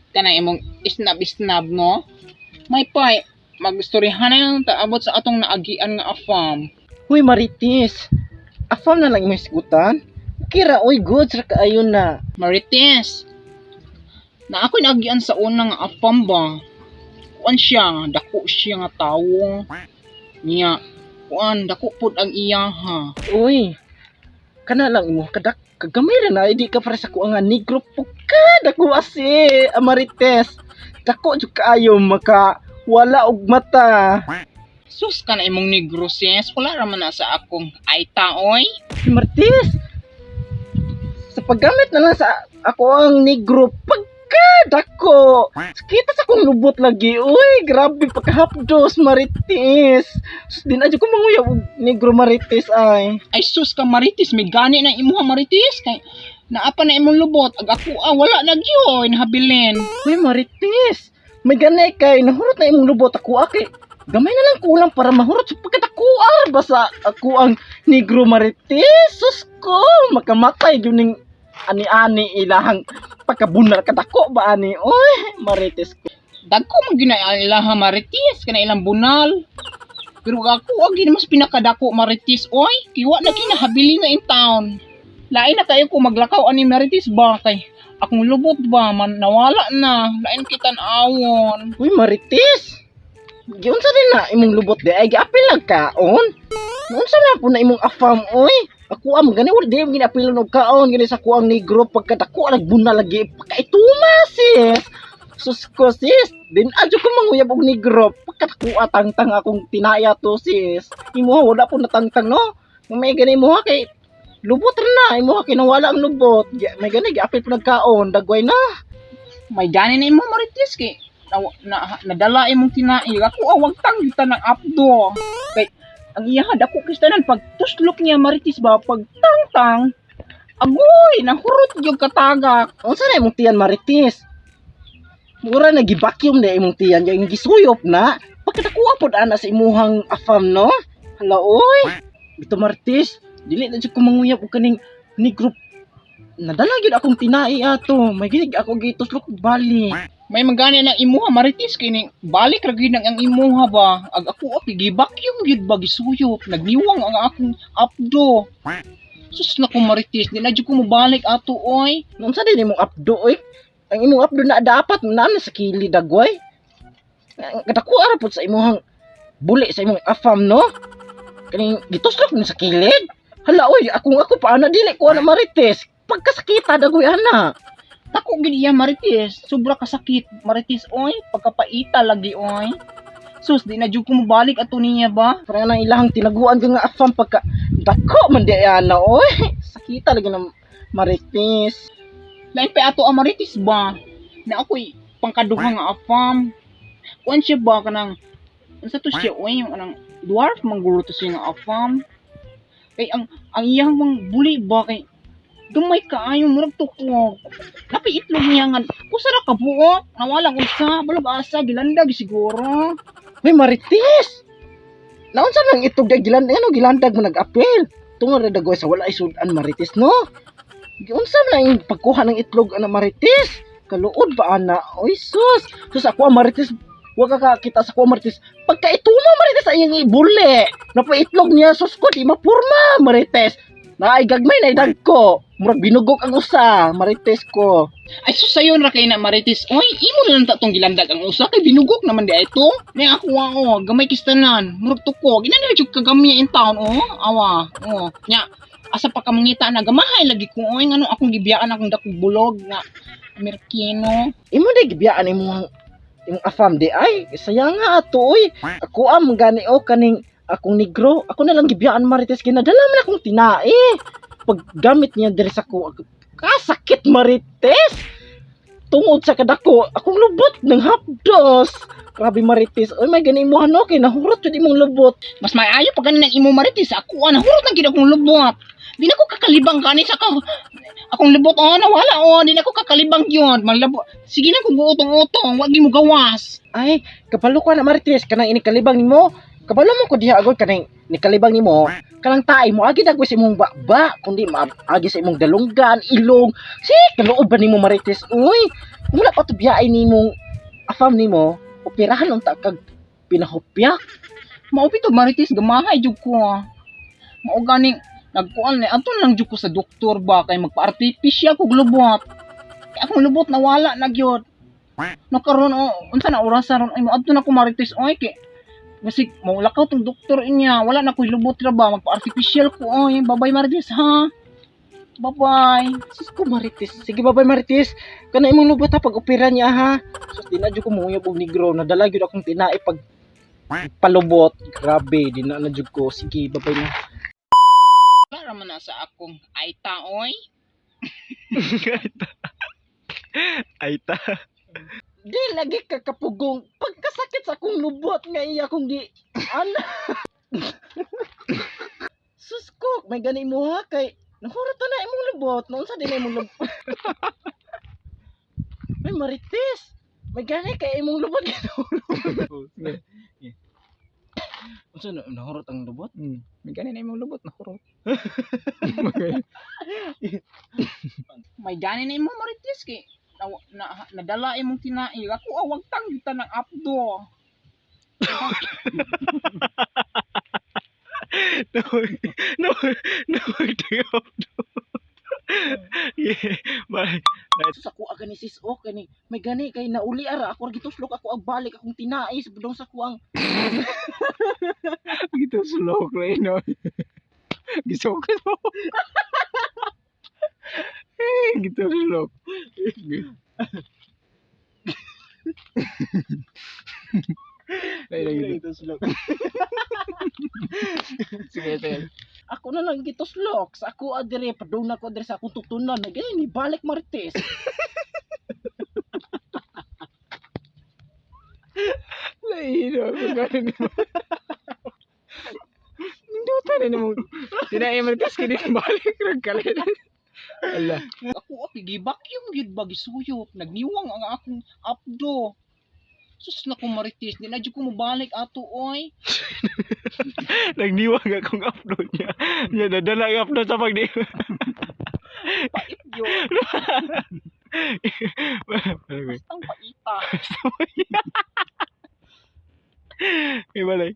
Kana imong isnab-isnab no? May pay, magstoryahan na yung taabot sa atong naagian nga afam. Huy Marites, afam na lang may sigutan. Kira, oy good, sa kaayon na. Marites, na ako'y naagian sa unang afam ba? Kuan siya, dako siya nga tawo. Niya, kuan, dako pod ang iyaha. Uy, kana lang imo, kagamay ra na, hindi ka para sa kuang nga negro po ka, dako asi, Marites. Dako jud kaayo maka wala og mata. Sus ka na imong negro sis, wala raman na sa akong aita oy. Marites, sa paggamit na lang sa ako ang negro, dako. Kita sa kong lubot lagi. Uy, grabe pagkahapdos, Marites. Sus, din adyo ko manguyaw og negro, Marites ay. Ay sus ka Marites, may gani na imuha Marites. Kay naapa na imong lubot, ag ako wala na gyoy nahabilin. Uy, Marites, may ganay kay nahurot na imong lubot ako aki. Gamay na lang kulang para mahurot sa pagkatakuar basta ako ang negro, Marites. Sus ko, makamatay yun ning ani-ani ilahang pagkabunal kadako ba ani. Uy, Marites ko. Dagko man ginailaha Marites, kana ilang bunal. Pero ako agi mas pinakadako Marites oy, kiwa na kinahabilin na in town. Lain na kayo ko maglakaw ani Marites ba kay akong lubot ba man nawala na, lain kita awon. Uy, Marites, giun sa din na imong lubot di ay giapil lang kaon. Unsa na po na imong afam oy? Ako am gani wala di gini apilon og kaon gani sa kuang negro pagkadako nagbuna lagi pagkaituma sis. Sus ko sis, din adyo ko manguyab og negro pagkadako tangtang akong tinaya to sis. Imo wala po natangtang no. May gani mo kay lubot ra na imo kinawala ang lubot. May gani giapil po nagkaon dagway na. May gani na imo Marites kay nadala imong tinai. Ako awag tang kita ng apdo. Kay ang iyaha dako kristanan pag tuslok niya Marites ba pag tangtang agoy nahurot gyud katagak. Unsa na imong tiyan, Marites? Mura na gibakyum na imong tiyan yung gisuyop na. Pagkatakuha pod ana sa imuhang afam no. Hala oy. Bito Marites, dili na jud ko manguyab og kaning negro. Nadala gyud akong tinai ato. May ginig ako gituslok og bali. May magani na imuha Marites kay ning balik ra gyud ang imuha ba. Ag ako gibakyum gyud ba gisuyop nagniwang ang akong apdo. Sus na ko Marites, di na jud ko mobalik ato oy. Unsa din imong apdo oy? Ang imong apdo na dapat na sa kilid dagway. Kadako ara pod sa imuhang buli sa imong afam no. Kaning gituslok ni sa kilid. Hala oy, ako paano dili ko na Marites. Pagkasakita dagoy ana. Dako gid iya Marites, sobra kasakit Marites oy, pagkapaita lagi oy. Sus di na jud ko mobalik ato niya ba. Para nang ilahang tinaguan nga afam pagka dako man di ana oy. Sakita lagi ng Marites. Lain pa ato ang Marites ba? Na ako'y pangkaduhang nga afam. Kuan siya ba kanang unsa to siya oy, yung anang dwarf mangguro to siya nga afam. Kay ang iyang mang buli ba kay gamay kaayo murag tukog. Napi itlog niya nga kusa ra ka buok, nawala usa, balog asa gilandag siguro. Uy, Marites. Naunsa nang itog gilandag ano gilandag mo nag-apel. Tungod ra dagoy sa wala isudan Marites no. Giunsa na yung pagkuha ng itlog ana Marites? Kaluod ba ana? Oy sus. Sus ako Marites. Wa ka kita sa ko Marites. Pagka ituma Marites ayang ibuli. Napaitlog niya sus ko di mapurma Marites. Naay gagmay na idagko. Murag binugok ang usa, Marites ko. Ay sus sayon ra kay na Marites. Oy, imo na lang tatong gilandag ang usa kay binugok naman di ito. May ako gamay kistanan, murag tukog. Ina na jud kagami in town awa. Nya asa pa ka mangita na gamahay lagi ko oy ngano akong gibiyaan akong dakog bulog nga Amerikano. Imo di gibiyaan imong afam di ay sayang nga ato oy. Ako am gani kaning akong negro, ako na lang gibiyaan Marites kinadala man akong tinai. Paggamit niya diri sa ko, kasakit Marites. Tungod sa kadako, akong lubot ng hapdos. Grabe Marites, oy may gani mo kay nahurot jud imong lubot. Mas maayo pa ganin ang imo Marites, ako nahurot ang gid akong lubot. Di na ko kakalibang kani sa akong libot nawala di na ko kakalibang yun. Manlabo. Sige na kung guutong-utong, wag mo gawas. Ay, kabalo ka na Marites, kanang inikalibang nimo. Kabalo mo ko diha agad kanang inikalibang nimo. Kanang tae mo agi dagway sa imong baba, kundi agi sa imong dalunggan, ilong. Si kaluob ba nimo Marites? Uy, mula pa to biyaay nimong afam nimo, operahan unta kag pinahopyak. Maupi to marites gamahay jud ko. Mao ganing nagkuan ni ato lang jud ko sa doktor ba kay magpa-artificial ko lubot. Kay akong lubot nawala na gyud. No karon unsa na oras ron ay moadto na ko marites oy kay basig maulakaw tong doktor inya wala na koy lubot ra ba magpa-artificial ko oy babay marites ha. Bye-bye. Sus ko Marites. Sige babay Marites. Kana imong lubot ha pag opera niya ha. Sus di na jud ko muyab og negro, nadala gyud akong tinae pag palubot. Grabe, di na jud ko. Sige babay na. Para man na sa akong aita oy. Aita. Di lagi ka kapugong. Pagkasakit sa akong lubot nga iya kong di. Ana. Sus ko, may gani mo ha kay nahurot na imong lubot. Noon sa din imong lubot. Ay Marites. May gani kay imong lubot. Unsa na nahurot ang lubot? May ganin na imong lubot na kurot. May gani na imong marites kay nadala imong tinai ako awag tanggitan ng apdo. No, no. Yeah, bye. Sa ko aga ni sis o kani may gani kay nauli ara ako gituslok ako ag balik akong tinai sa budong sa kuang Gitu slow ko no. Gisok ko. Gitu slow. Lagi gituslok. sige. Ako na lang gituslok sa ako adire padung na ko adire sa akong tutunan na gani ni balik Marites. Laino, ganin mo. Induta na mo. Tinay mo tas kini balik rag kalit. Ala. Ako gibak yung gid bagisuyop nagniwang ang akong apdo. Sus na ko marites di na jud ko mobalik ato oy. Nagniwag akong upload niya. Niya dadala ang upload sa pagdi. Pait yun. Bastang paita. Ibalay.